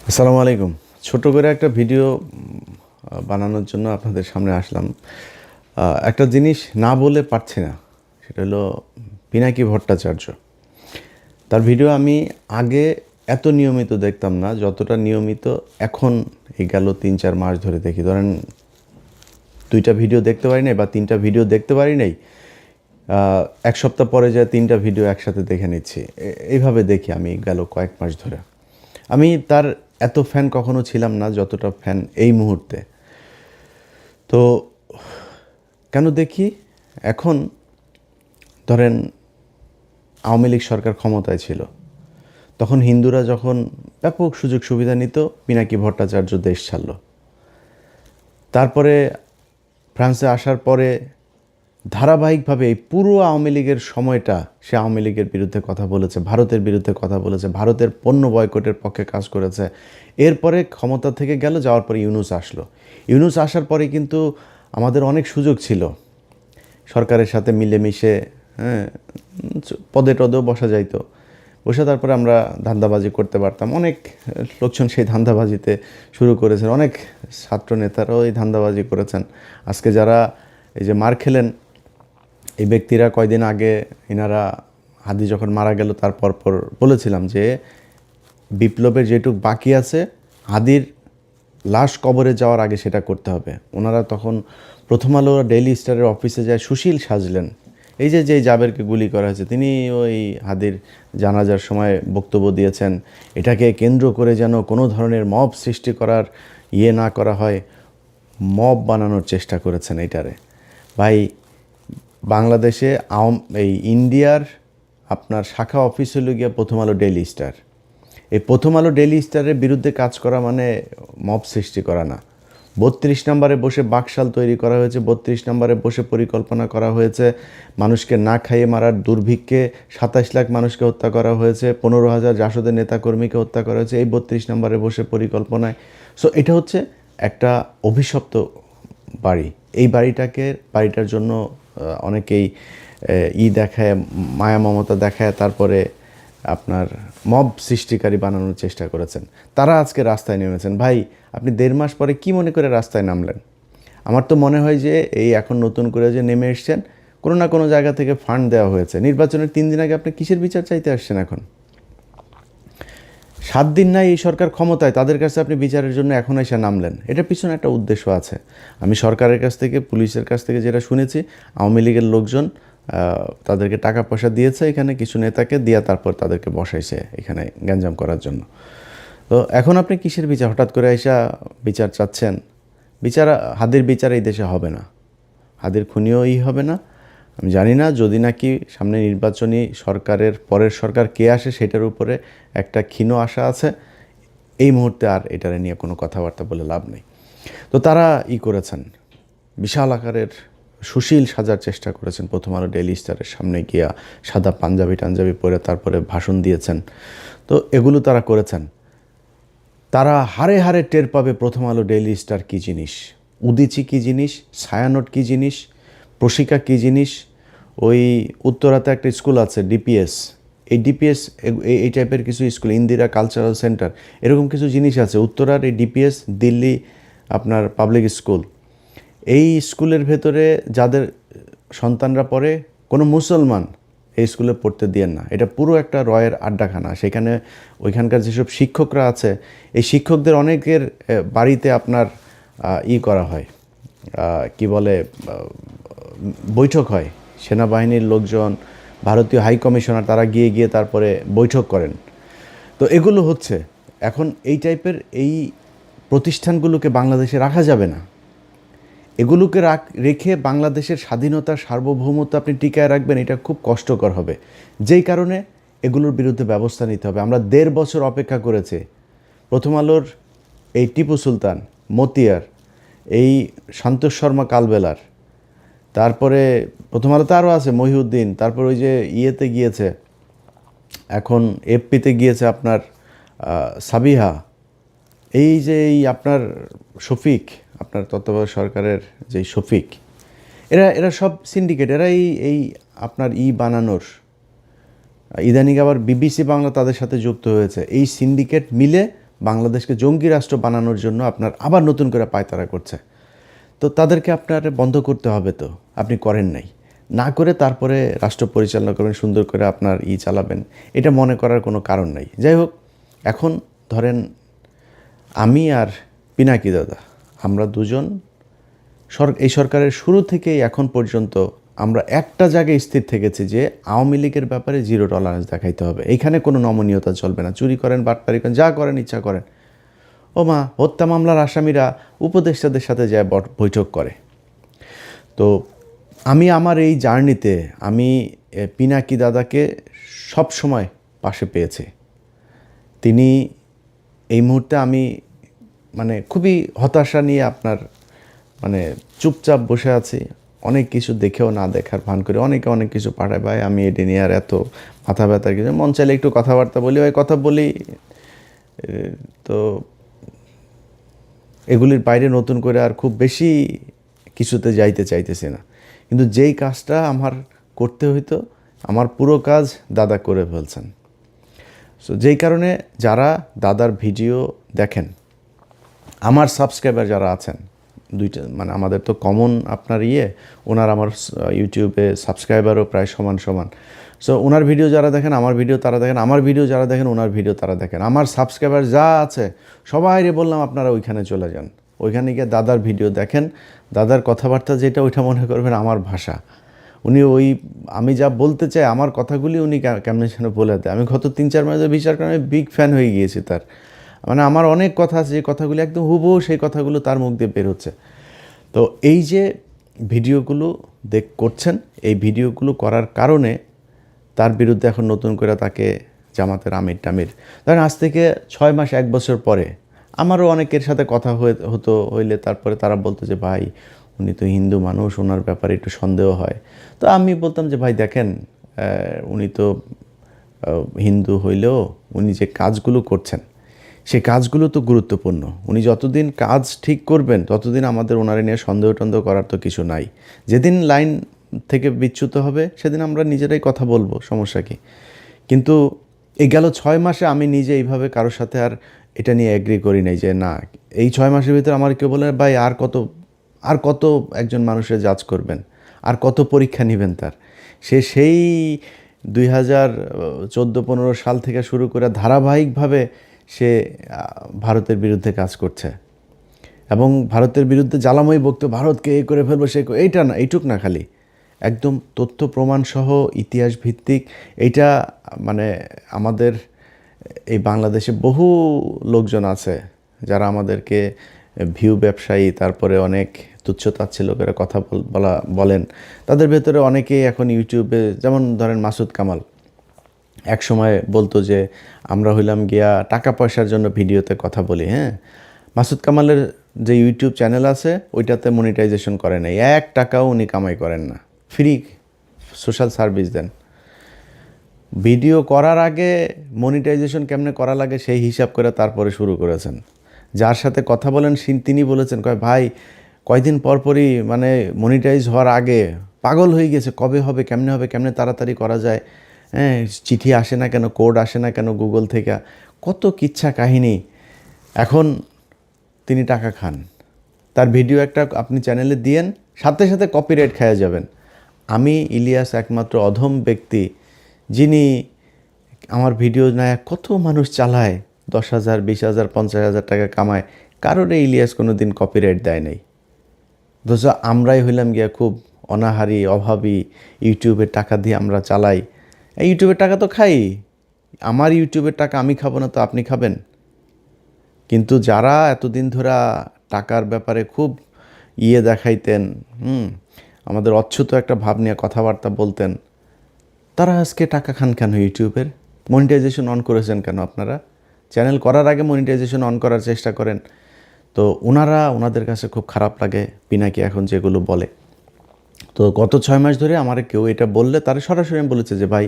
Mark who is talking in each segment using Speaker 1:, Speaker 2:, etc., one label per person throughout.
Speaker 1: আসসালামু আলাইকুম। ছোট করে একটা ভিডিও বানানোর জন্য আপনাদের সামনে আসলাম। একটা জিনিস না বলে পারছি না। সেটা হলো পিনাকি ভট্টাচার্য। তার ভিডিও আমি আগে এত নিয়মিত দেখতাম না, যতটা নিয়মিত এখন এই গেল ৩-৪ মাস ধরে দেখি। ধরেন ২টা ভিডিও দেখতে পারি নাই বা ৩টা ভিডিও দেখতে পারি নাই। ১ সপ্তাহ পরে যায় ৩টা ভিডিও একসাথে দেখে নিচ্ছি। এইভাবে দেখি আমি গেল কয়েক মাস ধরে। আমি তার এত ফ্যান কখনো ছিলাম না যতটা ফ্যান এই মুহূর্তে। তো কেন দেখি এখন? ধরেন আওয়ামী লীগ সরকার ক্ষমতায় ছিল, তখন হিন্দুরা যখন ব্যাপক সুযোগ সুবিধা নিত, পিনাকি ভট্টাচার্য দেশ ছাড়ল। তারপরে ফ্রান্সে আসার পরে ধারাবাহিকভাবে এই পুরো আওয়ামী লীগের সময়টা সে আওয়ামী লীগের বিরুদ্ধে কথা বলেছে, ভারতের বিরুদ্ধে কথা বলেছে, ভারতের পণ্য বয়কটের পক্ষে কাজ করেছে। এরপরে ক্ষমতা থেকে গেল, যাওয়ার পরে ইউনূস আসলো। ইউনূস আসার পরে কিন্তু আমাদের অনেক সুযোগ ছিল সরকারের সাথে মিলেমিশে, হ্যাঁ, পদে টদেও বসা যাইতো। বসে তারপরে আমরা ধান্দাবাজি করতে পারতাম। অনেক লোকজন সেই ধান্দাবাজিতে শুরু করেছেন, অনেক ছাত্র নেতারাও এই ধান্দাবাজি করেছেন। আজকে যারা এই যে মার খেলেন, এই ব্যক্তিরা কয়দিন আগে এনারা হাদি যখন মারা গেল তার পর বলেছিলাম যে বিপ্লবের যেটুক বাকি আছে হাদির লাশ কবরে যাওয়ার আগে সেটা করতে হবে। ওনারা তখন প্রথম আলো ডেইলি স্টারের অফিসে যায় সুশীল সাজলেন। এই যে জাবেরকে গুলি করা হয়েছে, তিনি ওই হাদির জানাজার সময় বক্তব্য দিয়েছেন, এটাকে কেন্দ্র করে যেন কোনো ধরনের মব সৃষ্টি করার না করা হয়, মব বানানোর চেষ্টা করেছেন এইটারে। ভাই, বাংলাদেশে এই ইন্ডিয়ার আপনার শাখা অফিস হলো গিয়া প্রথম আলো ডেইলি স্টার। এই প্রথম আলো ডেইলি স্টারের বিরুদ্ধে কাজ করা মানে মব সৃষ্টি করা না। ৩২ নম্বরে বসে বাকশাল তৈরি করা হয়েছে, ৩২ নম্বরে বসে পরিকল্পনা করা হয়েছে মানুষকে না খাইয়ে মারার। দুর্ভিক্ষে ২৭ লাখ মানুষকে হত্যা করা হয়েছে, ১৫,০০০ জাসদের নেতাকর্মীকে হত্যা করা হয়েছে এই ৩২ নম্বরে বসে পরিকল্পনায়। সো এটা হচ্ছে একটা অভিশপ্ত বাড়ি। এই বাড়িটার জন্য অনেকেই দেখায়, মায়া মমতা দেখায়, তারপরে আপনার মব সৃষ্টিকারী বানানোর চেষ্টা করেছেন। তারা আজকে রাস্তায় নেমেছেন। ভাই, আপনি ১.৫ মাস পরে কি মনে করে রাস্তায় নামলেন? আমার তো মনে হয় যে এই এখন নতুন করে যে নেমে এসছেন, কোনো না কোনো জায়গা থেকে ফান্ড দেওয়া হয়েছে। নির্বাচনের ৩ দিন আগে আপনি কিসের বিচার চাইতে আসছেন এখন? ৭ দিন নাই এই সরকার ক্ষমতায়, তাদের কাছে আপনি বিচারের জন্য এখন এসে নামলেন। এটার পিছনে একটা উদ্দেশ্য আছে। আমি সরকারের কাছ থেকে, পুলিশের কাছ থেকে যেটা শুনেছি, আওয়ামী লীগের লোকজন তাদেরকে টাকা পয়সা দিয়েছে এখানে কিছু নেতাকে দিয়া, তারপর তাদেরকে বসাইছে এখানে গ্যাঞ্জাম করার জন্য। তো এখন আপনি কিসের বিচার? হঠাৎ করে আইসা বিচার চাচ্ছেন? হাদির বিচার এই দেশে হবে না, হাদির খুনিও হবে না। আমি জানি না, যদি নাকি সামনে নির্বাচনী সরকারের পরের সরকার কে আসে সেটার উপরে একটা ক্ষীণ আশা আছে। এই মুহূর্তে আর এটারে নিয়ে কোনো কথাবার্তা বলে লাভ নেই। তো তারা করেছেন, বিশাল আকারের সুশীল সাজার চেষ্টা করেছেন। প্রথম আলো ডেইলি স্টারের সামনে গিয়া সাদা পাঞ্জাবি পরে তারপরে ভাষণ দিয়েছেন। তো এগুলো তারা করেছেন। তারা হাড়ে হাড়ে টের পাবে প্রথম আলো ডেইলি স্টার কী জিনিস, উদীচী কী জিনিস, ছায়ানট কী জিনিস, প্রশিকা কী জিনিস। ওই উত্তরাতে একটা স্কুল আছে ডিপিএস, এই ডিপিএস এই টাইপের কিছু স্কুল, ইন্দিরা কালচারাল সেন্টার, এরকম কিছু জিনিস আছে উত্তরার। এই ডিপিএস দিল্লি আপনার পাবলিক স্কুল, এই স্কুলের ভেতরে যাদের সন্তানরা পড়ে, কোনো মুসলমান এই স্কুলে পড়তে দিয়েন না। এটা পুরো একটা রয়ের আড্ডাখানা। সেখানে ওইখানকার যেসব শিক্ষকরা আছে, এই শিক্ষকদের অনেকের বাড়িতে আপনার করা হয়, কি বলে, বৈঠক হয়। সেনাবাহিনীর লোকজন, ভারতীয় হাই কমিশনার, তারা গিয়ে তারপরে বৈঠক করেন। তো এগুলো হচ্ছে এখন এই টাইপের এই প্রতিষ্ঠানগুলোকে বাংলাদেশে রাখা যাবে না। এগুলোকে রেখে বাংলাদেশের স্বাধীনতা, সার্বভৌমত্ব আপনি টিকায় রাখবেন, এটা খুব কষ্টকর হবে। যেই কারণে এগুলোর বিরুদ্ধে ব্যবস্থা নিতে হবে। আমরা ১.৫ বছর অপেক্ষা করেছি। প্রথম আলোর এই টিপু সুলতান, মতিয়ার, এই সন্তোষ শর্মা কালবেলার, তারপরে প্রথম আলোতে আরও আছে মহিউদ্দিন, তারপর ওই যে গিয়েছে, এখন এফপিতে গিয়েছে আপনার সাবিহা, এই যে আপনার শফিক, আপনার তত্ত্বাবধায়ক সরকারের যেই শফিক, এরা সব সিন্ডিকেট। এরা এই আপনার বানানোর, ইদানিং আবার বিবিসি বাংলা তাদের সাথে যুক্ত হয়েছে। এই সিন্ডিকেট মিলে বাংলাদেশকে জঙ্গি রাষ্ট্র বানানোর জন্য আপনার আবার নতুন করে পায়তারা করছে। তো তাদেরকে আপনার বন্ধ করতে হবে, তো আপনি করেন নাই, না করে তারপরে রাষ্ট্র পরিচালনা করবেন, সুন্দর করে আপনার চালাবেন, এটা মনে করার কোনো কারণ নাই। যাই হোক, এখন ধরেন আমি আর পিনাকি দাদা, আমরা দুজন এই সরকারের শুরু থেকেই এখন পর্যন্ত আমরা একটা জায়গায় স্থির থেকেছি যে আওয়ামী লীগের ব্যাপারে জিরো টলারেন্স দেখাইতে হবে। এইখানে কোনো নমনীয়তা চলবে না। চুরি করেন, বাটপারি করেন, যা করেন ইচ্ছা করেন। ও মা, হত্যা মামলার আসামিরা উপদেষ্টাদের সাথে যায় বৈঠক করে। তো আমি আমার এই জার্নিতে আমি পিনাকি দাদাকে সব সময় পাশে পেয়েছি। তিনি এই মুহূর্তে আমি মানে খুবই হতাশা নিয়ে আপনার মানে চুপচাপ বসে আছি। অনেক কিছু দেখেও না দেখার ভান করে অনেকে অনেক কিছু পাঠায়, ভাই আমি এটা নিয়ে আর এত মাথা ব্যথার কিছু, মন চাইলে একটু কথাবার্তা বলি, ওই কথা বলি। তো এগুলির বাইরে নতুন করে আর খুব বেশি কিছুতে যাইতে চাইতেছি না। কিন্তু যেই কাজটা আমার করতে হইতো, আমার পুরো কাজ দাদা করে ফেলছেন। সো যেই কারণে যারা দাদার ভিডিও দেখেন, আমার সাবস্ক্রাইবার যারা আছেন, দুইটা মানে আমাদের তো কমন আপনার ওনার আমার ইউটিউবে সাবস্ক্রাইবারও প্রায় সমান সমান। সো ওনার ভিডিও যারা দেখেন, আমার ভিডিও তারা দেখেন, আমার ভিডিও যারা দেখেন, ওনার ভিডিও তারা দেখেন। আমার সাবস্ক্রাইবার যা আছে সবাইরে বললাম আপনারা ওইখানে চলে যান, ওইখানে গিয়ে দাদার ভিডিও দেখেন। দাদার কথাবার্তা যেটা, ওইটা মনে করবেন আমার ভাষা। উনি আমি যা বলতে চাই, আমার কথাগুলি উনি কেমন যেন বলে দেয়। আমি গত 3-4 মাসে বিচার করে আমি বিগ ফ্যান হয়ে গিয়েছি তার। মানে আমার অনেক কথা আছে যে কথাগুলি একদম হুবহু সেই কথাগুলো তার মুখ দিয়ে বের হচ্ছে। তো এই যে ভিডিওগুলো করছেন, এই ভিডিওগুলো করার কারণে তার বিরুদ্ধে এখন নতুন করে তাকে জামাতের আমির টামির, ধরেন আজ থেকে 6 মাস 1 বছর পরে আমারও অনেকের সাথে কথা হইলে তারপরে তারা বলতো যে ভাই উনি তো হিন্দু মানুষ, ওনার ব্যাপারে একটু সন্দেহ হয়। তো আমি বলতাম যে ভাই দেখেন, উনি তো হিন্দু হইলেও উনি যে কাজগুলো করছেন সেই কাজগুলো তো গুরুত্বপূর্ণ। উনি যতদিন কাজ ঠিক করবেন ততদিন আমাদের ওনারে নিয়ে সন্দেহ টন্দেহ করার তো কিছু নাই। যেদিন লাইন থেকে বিচ্যুত হবে সেদিন আমরা নিজেরাই কথা বলবো, সমস্যা কি। কিন্তু এই গেল 6 মাসে আমি নিজে এইভাবে কারোর সাথে আর এটা নিয়ে এগ্রি করি নাই যে না, এই 6 মাসের ভিতরে আমার কেউ বলে ভাই আর কত একজন মানুষের জাজ করবেন, আর কত পরীক্ষা নেবেন তার। সেই 2014-15 সাল থেকে শুরু করে ধারাবাহিকভাবে সে ভারতের বিরুদ্ধে কাজ করছে এবং ভারতের বিরুদ্ধে জ্বালাময়ী বক্তব্য, ভারতকে এই করে ফেলবো সে, এইটা না, এইটুক না, খালি একদম তথ্য প্রমাণ সহ ইতিহাস ভিত্তিক। এইটা মানে আমাদের এই বাংলাদেশে বহু লোকজন আছে যারা আমাদেরকে ভিউ ব্যবসায়ী, তারপরে অনেক তুচ্ছতাচ্ছিল্য করে কথা বলেন। তাদের ভেতরে অনেকেই এখন ইউটিউবে, যেমন ধরেন মাসুদ কামাল এক সময় বলতো যে আমরা হইলাম গিয়া টাকা পয়সার জন্য ভিডিওতে কথা বলি। হ্যাঁ, মাসুদ কামালের যে ইউটিউব চ্যানেল আছে ওইটাতে মনিটাইজেশন করে নাই, 1 টাকাও উনি কামাই করেন না, ফ্রি সোশ্যাল সার্ভিস দেন। ভিডিও করার আগে মনিটাইজেশন কেমনে করা লাগে সেই হিসাব করে তারপরে শুরু করেছেন। যার সাথে কথা বলেন তিনি বলেছেন, ভাই কয়দিন পরপরই মানে মনিটাইজ হওয়ার আগে পাগল হয়ে গেছে, কবে হবে, কেমনে তাড়াতাড়ি করা যায়, হ্যাঁ, চিঠি আসে না কেন, কোড আসে না কেন গুগল থেকে, কত কিচ্ছা কাহিনী। এখন তিনি টাকা খান, তার ভিডিও একটা আপনি চ্যানেলে দিয়েন, সাথে সাথে কপিরাইট খেয়ে যাবেন। আমি ইলিয়াস একমাত্র অধম ব্যক্তি যিনি আমার ভিডিও নেয় কত মানুষ চালায়, 10,000, 20,000, 50,000 টাকা কামায়, কারোর ইলিয়াস কোনো দিন কপিরাইট দেয় নাই। অথচ আমরাই হইলাম গিয়া খুব অনাহারি, অভাবী, ইউটিউবের টাকা দিয়ে আমরা চালাই। এই ইউটিউবের টাকা তো খাই, আমার ইউটিউবের টাকা আমি খাবো না তো আপনি খাবেন? কিন্তু যারা এতদিন ধরে টাকার ব্যাপারে খুব দেখাইতেন, আমাদের অচ্ছুত একটা ভাব নিয়ে কথাবার্তা বলতেন, তারা আজকে টাকা খান কেন? ইউটিউবের মনিটাইজেশন অন করেছেন কেন আপনারা? চ্যানেল করার আগে মনিটাইজেশন অন করার চেষ্টা করেন। তো ওনাদের কাছে খুব খারাপ লাগে পিনাকি এখন যেগুলো বলে। তো গত 6 মাস ধরে আমার কেউ এটা বললে তারা সরাসরি বলেছে যে ভাই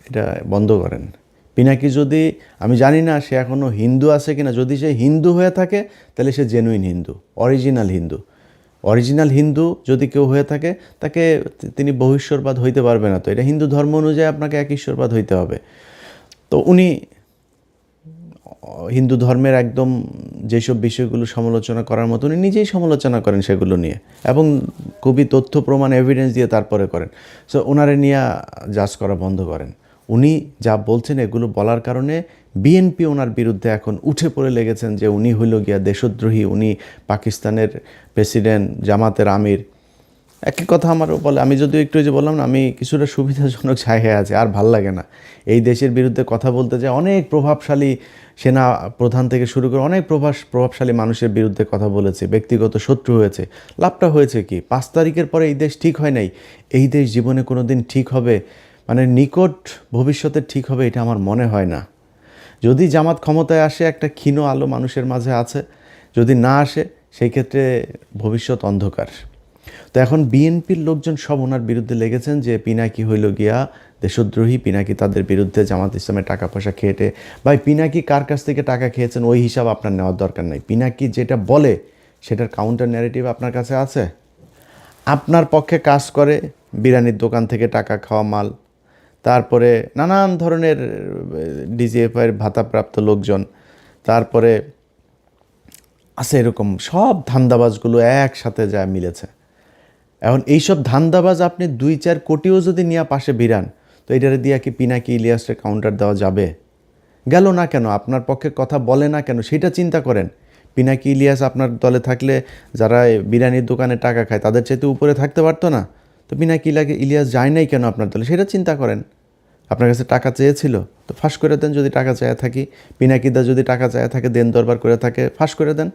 Speaker 1: এটা বন্ধ করেন। পিনাকি যদি, আমি জানি না সে এখনও হিন্দু আছে কিনা, যদি সে হিন্দু হয়ে থাকে তাহলে সে জেনুইন হিন্দু, অরিজিনাল হিন্দু যদি কেউ হয়ে থাকে তাকে তিনি বহুশ্বরবাদ হইতে পারবে না। তো এটা হিন্দু ধর্ম অনুযায়ী আপনাকে এক ঈশ্বরবাদ হইতে হবে। তো উনি হিন্দু ধর্মের একদম যেসব বিষয়গুলো সমালোচনা করার মতো উনি নিজেই সমালোচনা করেন সেগুলো নিয়ে, এবং খুবই তথ্য প্রমাণ এভিডেন্স দিয়ে তারপরে করেন। সো ওনারে নিয়ে জাজ করা বন্ধ করেন। উনি যা বলছেন এগুলো বলার কারণে বিএনপি ওনার বিরুদ্ধে এখন উঠে পড়ে লেগেছেন যে উনি হইল গিয়া দেশদ্রোহী, উনি পাকিস্তানের প্রেসিডেন্ট, জামাতের আমির। একই কথা আমারও বলে। আমি যদিও একটু যে বললাম না, আমি কিছুটা সুবিধাজনক জায়গায় আছে, আর ভাল লাগে না এই দেশের বিরুদ্ধে কথা বলতে, যে অনেক প্রভাবশালী সেনা প্রধান থেকে শুরু করে অনেক প্রভাবশালী মানুষের বিরুদ্ধে কথা বলেছে, ব্যক্তিগত শত্রু হয়েছে। লাভটা হয়েছে কি? 5 তারিখের পরে এই দেশ ঠিক হয় নাই। এই দেশ জীবনে কোনো দিন ঠিক হবে, মানে নিকট ভবিষ্যতে ঠিক হবে, এটা আমার মনে হয় না। যদি জামাত ক্ষমতায় আসে, একটা ক্ষীণ আলো মানুষের মাঝে আছে। যদি না আসে, সেই ক্ষেত্রে ভবিষ্যৎ অন্ধকার। তো এখন বিএনপির লোকজন সব ওনার বিরুদ্ধে লেগেছেন যে পিনাকি হইল গিয়া দেশদ্রোহী, পিনাকি তাদের বিরুদ্ধে জামাত ইসলামের টাকা পয়সা খেয়েটে। ভাই, পিনাকি কার কাছ থেকে টাকা খেয়েছেন ওই হিসাব আপনার নেওয়ার দরকার নাই। পিনাকি যেটা বলে সেটার কাউন্টার ন্যারেটিভ আপনার কাছে আছে। আপনার পক্ষে কাজ করে বিরিয়ানির দোকান থেকে টাকা খাওয়া মাল, তারপরে নানান ধরনের ডিজিএফআইয়ের ভাতাপ্রাপ্ত লোকজন, তারপরে আছে এরকম সব ধান্দাবাজগুলো একসাথে যা মিলেছে। এখন এইসব ধান্দাবাজ আপনি 2-4 কোটিও যদি নিয়ে পাশে ভিড়ান, তো এটারে দিয়া কি পিনাকি ইলিয়াসের কাউন্টার দেওয়া যাবে? গেল না কেন? আপনার পক্ষে কথা বলে না কেন? সেটা চিন্তা করেন। পিনাকি ইলিয়াস আপনার দলে থাকলে যারা বিরিয়ানির দোকানে টাকা খায় তাদের চাইতে উপরে থাকতে পারতো না? তো পিনাকি ইলিয়াস যায় নাই কেন আপনার দলে? সেটা চিন্তা করেন। আপনার কাছে টাকা চেয়েছিল, তো ফাঁস করে দেন। যদি টাকা চেয়ে থাকি, পিনাকিদা যদি টাকা চেয়ে থাকে, দেন দরবার করে থাকে, ফাঁস করে দেন,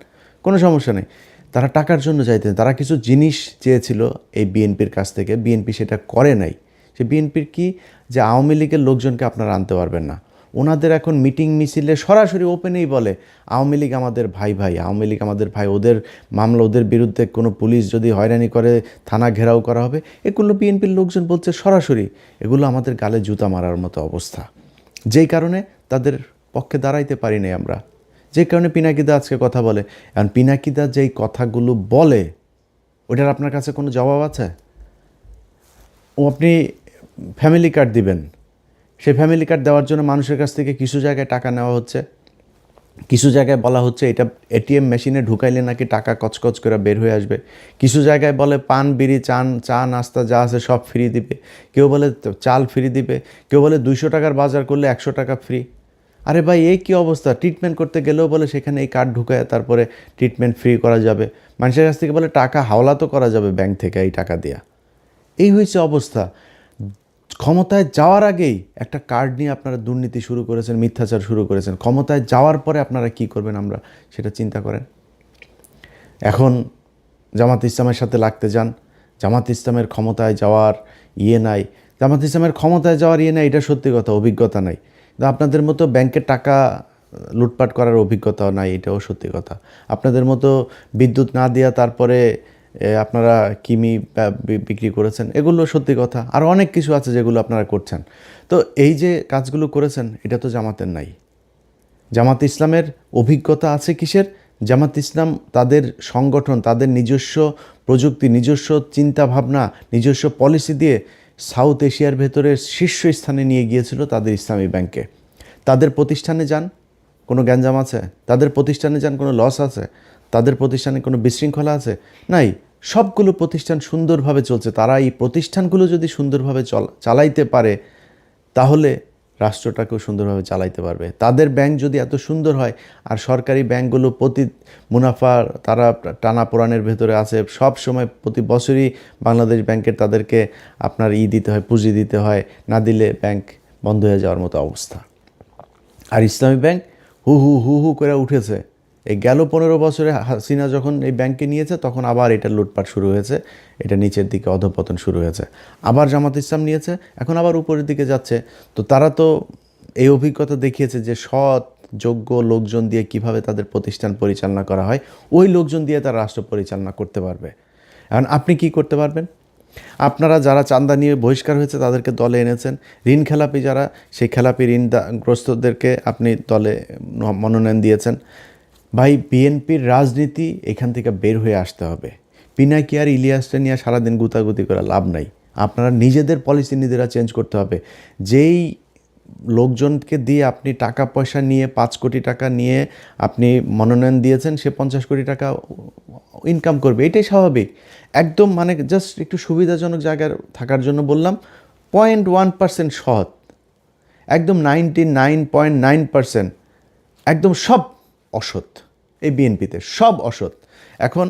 Speaker 1: কোনো সমস্যা নেই। তারা টাকার জন্য চাইতেন, তারা কিছু জিনিস চেয়েছিল এই বিএনপির কাছ থেকে, বিএনপি সেটা করে নাই। সে বিএনপির কি, যে আওয়ামী লীগের লোকজনকে আপনারা আনতে পারবেন না। ওনাদের এখন মিটিং মিছিলে সরাসরি ওপেনেই বলে আওয়ামী লীগ আমাদের ভাই ভাই, আওয়ামী লীগ আমাদের ভাই, ওদের মামলা, ওদের বিরুদ্ধে কোনো পুলিশ যদি হয়রানি করে থানা ঘেরাও করা হবে। এগুলো বিএনপির লোকজন বলছে সরাসরি। এগুলো আমাদের গালে জুতা মারার মতো অবস্থা, যেই কারণে তাদের পক্ষে দাঁড়াইতে পারি নাই আমরা, যে কারণে পিনাকিদা আজকে কথা বলে। এখন পিনাকিদা যেই কথাগুলো বলে, ওটার আপনার কাছে কোনো জবাব আছে? ও আপনি ফ্যামিলি কার্ড দিবেন, সেই ফ্যামিলি কার্ড দেওয়ার জন্য মানুষের কাছ থেকে কিছু জায়গায় টাকা নেওয়া হচ্ছে, কিছু জায়গায় বলা হচ্ছে এটা এটিএম মেশিনে ঢুকাইলে নাকি টাকা কচকচ করে বের হয়ে আসবে, কিছু জায়গায় বলে পান বিড়ি চা নাস্তা যা আছে সব ফ্রি দিবে, কেউ বলে চাল ফ্রি দিবে, কেউ বলে 200 টাকার বাজার করলে 100 টাকা ফ্রি। আরে ভাই, এই কী অবস্থা? ট্রিটমেন্ট করতে গেলেও বলে সেখানে এই কার্ড ঢুকায় তারপরে ট্রিটমেন্ট ফ্রি করা যাবে। মানুষের কাছ থেকে বলে টাকা হাওলা তো করা যাবে ব্যাংক থেকে এই টাকা দিয়া। এই হয়েছে অবস্থা। ক্ষমতায় যাওয়ার আগেই একটা কার্ড নিয়ে আপনারা দুর্নীতি শুরু করেছেন, মিথ্যাচার শুরু করেছেন। ক্ষমতায় যাওয়ার পরে আপনারা কি করবেন আমরা সেটা চিন্তা করেন। এখন জামাত ইসলামের সাথে লাগতে যান, জামাত ইসলামের ক্ষমতায় যাওয়ার নাই, জামাত ইসলামের ক্ষমতায় যাওয়ার নাই, এটা সত্যি কথা, অভিজ্ঞতা নাই। আপনাদের মতো ব্যাংকের টাকা লুটপাট করার অভিজ্ঞতাও নাই, এটাও সত্যি কথা। আপনাদের মতো বিদ্যুৎ না দেওয়া তারপরে আপনারা কিমি বিক্রি করেছেন, এগুলো সত্যি কথা। আর অনেক কিছু আছে যেগুলো আপনারা করছেন। তো এই যে কাজগুলো করেছেন, এটা তো জামাতের নাই। জামাত ইসলামের অভিজ্ঞতা আছে কিসের? জামাত ইসলাম তাদের সংগঠন, তাদের নিজস্ব প্রযুক্তি, নিজস্ব চিন্তা ভাবনা, নিজস্ব পলিসি দিয়ে সাউথ এশিয়ার ভেতরে শীর্ষস্থানে নিয়ে গিয়েছিল তাদের ইসলামী ব্যাংকে। তাদের প্রতিষ্ঠানে যান, কোনো গ্যাঞ্জাম আছে? তাদের প্রতিষ্ঠানে যান, কোনো লস আছে? তাদের প্রতিষ্ঠানে কোনো বিশৃঙ্খলা আছে? নাই। সবগুলো প্রতিষ্ঠান সুন্দরভাবে চলছে। তারা এই প্রতিষ্ঠানগুলো যদি সুন্দরভাবে চালাইতে পারে, তাহলে রাষ্ট্রটাকেও সুন্দরভাবে চালাইতে পারবে। তাদের ব্যাংক যদি এত সুন্দর হয়, আর সরকারি ব্যাংকগুলো প্রতি মুনাফা তারা টানাপোড়ানের ভেতরে আছে, সব সময় প্রতি বছরই বাংলাদেশ ব্যাংকের তাদেরকে আপনার দিতে হয়, পুঁজি দিতে হয়, না দিলে ব্যাংক বন্ধ হয়ে যাওয়ার মতো অবস্থা। আর ইসলামী ব্যাংক হু হু হু হু করে উঠেছে। এই গেল 15 বছরে হাসিনা যখন এই ব্যাংকে নিয়েছে, তখন আবার এটা লুটপাট শুরু হয়েছে, এটা নিচের দিকে অধঃপতন শুরু হয়েছে। আবার জামাত ইসলাম নিয়েছে, এখন আবার উপরের দিকে যাচ্ছে। তো তারা তো এই অভিজ্ঞতা দেখিয়েছে যে সৎ যোগ্য লোকজন দিয়ে কিভাবে তাদের প্রতিষ্ঠান পরিচালনা করা হয়, ওই লোকজন দিয়ে তারা রাষ্ট্র পরিচালনা করতে পারবে। এখন আপনি কি করতে পারবেন? আপনারা যারা চাঁদা নিয়ে বহিষ্কার হয়েছে তাদেরকে দলে এনেছেন, ঋণ খেলাপি যারা, সেই খেলাপি ঋণগ্রস্তদেরকে আপনি দলে মনোনয়ন দিয়েছেন। ভাই, বিএনপির রাজনীতি এখান থেকে বের হয়ে আসতে হবে। পিনাকি আর ইলিয়াসটা নিয়ে সারাদিন গুতাগুতি করে লাভ নাই। আপনারা নিজেদের পলিসি নিজেরা চেঞ্জ করতে হবে। যেই লোকজনকে দিয়ে আপনি টাকা পয়সা নিয়ে 5 কোটি টাকা নিয়ে আপনি মনোনয়ন দিয়েছেন, সে 50 কোটি টাকা ইনকাম করবে, এটাই স্বাভাবিক। একদম মানে জাস্ট একটু সুবিধাজনক জায়গায় থাকার জন্য বললাম। 0.1% সৎ, একদম 99.9% একদম সব অসৎ। এই বিএনপিতে সব অসৎ। এখন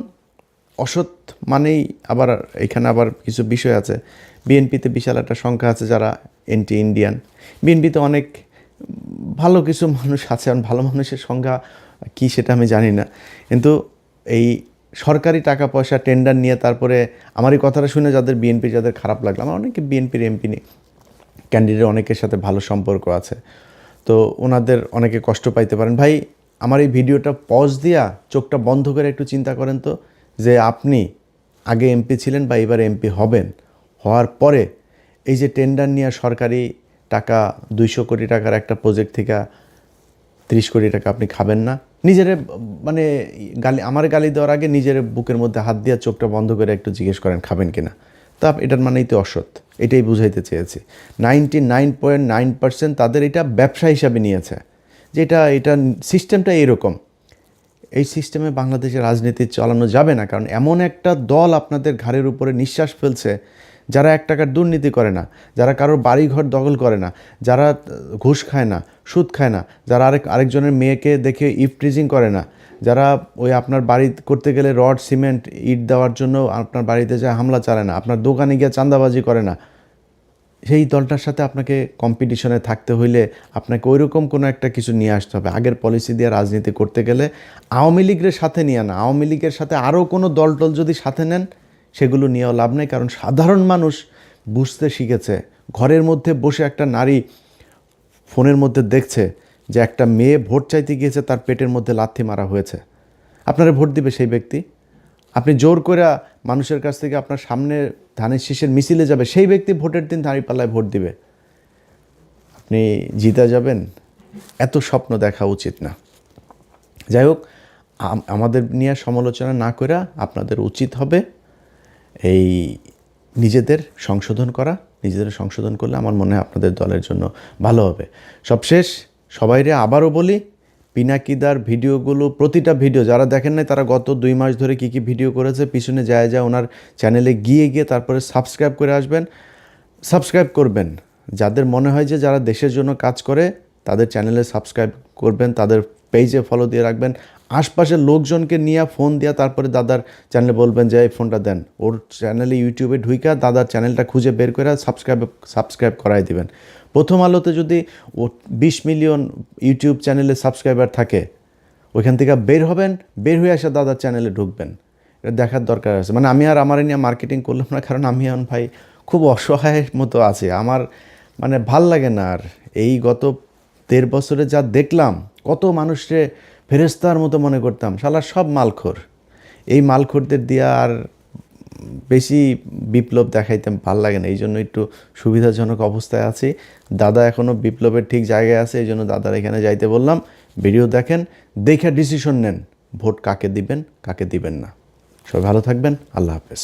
Speaker 1: অসৎ মানেই আবার এখানে আবার কিছু বিষয় আছে। বিএনপিতে বিশাল একটা সংখ্যা আছে যারা এন্টি ইন্ডিয়ান। বিএনপিতে অনেক ভালো কিছু মানুষ আছে, ভালো মানুষের সংখ্যা কী সেটা আমি জানি না। কিন্তু এই সরকারি টাকা পয়সা টেন্ডার নিয়ে তারপরে আমার এই কথাটা শুনে যাদের খারাপ লাগলো, আমার অনেকে বিএনপির এমপি ক্যান্ডিডেট অনেকের সাথে ভালো সম্পর্ক আছে, তো ওনাদের অনেকে কষ্ট পাইতে পারেন। ভাই, আমার এই ভিডিওটা পজ দিয়া চোখটা বন্ধ করে একটু চিন্তা করেন তো, যে আপনি আগে এমপি ছিলেন বা এবার এমপি হবেন, হওয়ার পরে এই যে টেন্ডার নিয়ে সরকারি টাকা 200 কোটি টাকার একটা প্রজেক্ট থেকে 30 কোটি টাকা আপনি খাবেন না? নিজের মানে আমার গালি দেওয়ার আগে নিজের বুকের মধ্যে হাত দিয়ে চোখটা বন্ধ করে একটু জিজ্ঞেস করেন খাবেন কিনা। তা এটার মানেই তো অসৎ, এটাই বুঝাইতে চেয়েছি। 99.9% তাদের এটা ব্যবসা হিসাবে নিয়েছে, যে এটা সিস্টেমটা এরকম। এই সিস্টেমে বাংলাদেশের রাজনীতি চালানো যাবে না, কারণ এমন একটা দল আপনাদের ঘাড়ের উপরে নিঃশ্বাস ফেলছে, যারা 1 টাকার দুর্নীতি করে না, যারা কারোর বাড়িঘর দখল করে না, যারা ঘুষ খায় না, সুদ খায় না, যারা আরেকজনের মেয়েকে দেখে ইফটিজিং করে না, যারা ওই আপনার বাড়ি করতে গেলে রড সিমেন্ট ইট দেওয়ার জন্য আপনার বাড়িতে যায় হামলা চালায় না, আপনার দোকানে গিয়ে চাঁদাবাজি করে না, সেই দলটার সাথে আপনাকে কম্পিটিশনে থাকতে হইলে আপনাকে ওইরকম কোনো একটা কিছু নিয়ে আসতে হবে। আগের পলিসি দিয়ে রাজনীতি করতে গেলে আওয়ামী লীগের সাথে নিয়ে না, আওয়ামী লীগের সাথে আরও কোনো দল যদি সাথে নেন সেগুলো নিয়েও লাভ নেই, কারণ সাধারণ মানুষ বুঝতে শিখেছে। ঘরের মধ্যে বসে একটা নারী ফোনের মধ্যে দেখছে যে একটা মেয়ে ভোট চাইতে গিয়েছে, তার পেটের মধ্যে লাথি মারা হয়েছে। আপনারা ভোট দিবে সেই ব্যক্তি? আপনি জোর করে মানুষের কাছ থেকে আপনার সামনে ধানের শীষের মিছিলে যাবে, সেই ব্যক্তি ভোটের দিন দাঁড়িপাল্লায় ভোট দিবে? আপনি জিতে যাবেন? এত স্বপ্ন দেখা উচিত না। যাই হোক, আমাদের নিয়ে সমালোচনা না করে আপনাদের উচিত হবে এই নিজেদের সংশোধন করা। নিজেদের সংশোধন করলে আমার মনে হয় আপনাদের দলের জন্য ভালো হবে। সবশেষ সবাইরে আবারও বলি, পিনাকিদার ভিডিওগুলো, প্রতিটা ভিডিও যারা দেখেন নাই তারা গত 2 মাস ধরে কী ভিডিও করেছে পিছনে যায় ওনার চ্যানেলে গিয়ে তারপরে সাবস্ক্রাইব করে আসবেন, সাবস্ক্রাইব করবেন। যাদের মনে হয় যে যারা দেশের জন্য কাজ করে তাদের চ্যানেলে সাবস্ক্রাইব করবেন, তাদের পেজে ফলো দিয়ে রাখবেন। আশপাশের লোকজনকে নিয়ে ফোন দিয়া তারপরে দাদার চ্যানেলে বলবেন যে এই ফোনটা দেন, ওর চ্যানেলে ইউটিউবে ঢুইকা দাদার চ্যানেলটা খুঁজে বের করে সাবস্ক্রাইব করাই দিবেন। প্রথম আলোতে যদি 20 মিলিয়ন ইউটিউব চ্যানেলে সাবস্ক্রাইবার থাকে, ওইখান থেকে বের হবেন, বের হয়ে আসে দাদার চ্যানেলে ঢুকবেন। এটা দেখার দরকার আছে। মানে আমি আর আমার নিয়ে মার্কেটিং করলাম না, কারণ আমি এখন ভাই খুব অসহায়ের মতো আছি। আমার মানে ভাল লাগে না আর। এই গত 1.5 বছরে যা দেখলাম, কত মানুষকে ফেরেস্তার মতো মনে করতাম, শালা সব মালখোর। এই মালখোরদের দিয়ে আর বেশি বিপ্লব দেখাইতে ভাল লাগে না, এই জন্য একটু সুবিধাজনক অবস্থায় আছি। দাদা এখনও বিপ্লবের ঠিক জায়গায় আছে, এই জন্য দাদার এখানে যাইতে বললাম। ভিডিও দেখেন, দেখে ডিসিশন নেন ভোট কাকে দিবেন কাকে দিবেন না। সবাই ভালো থাকবেন। আল্লাহ হাফেজ।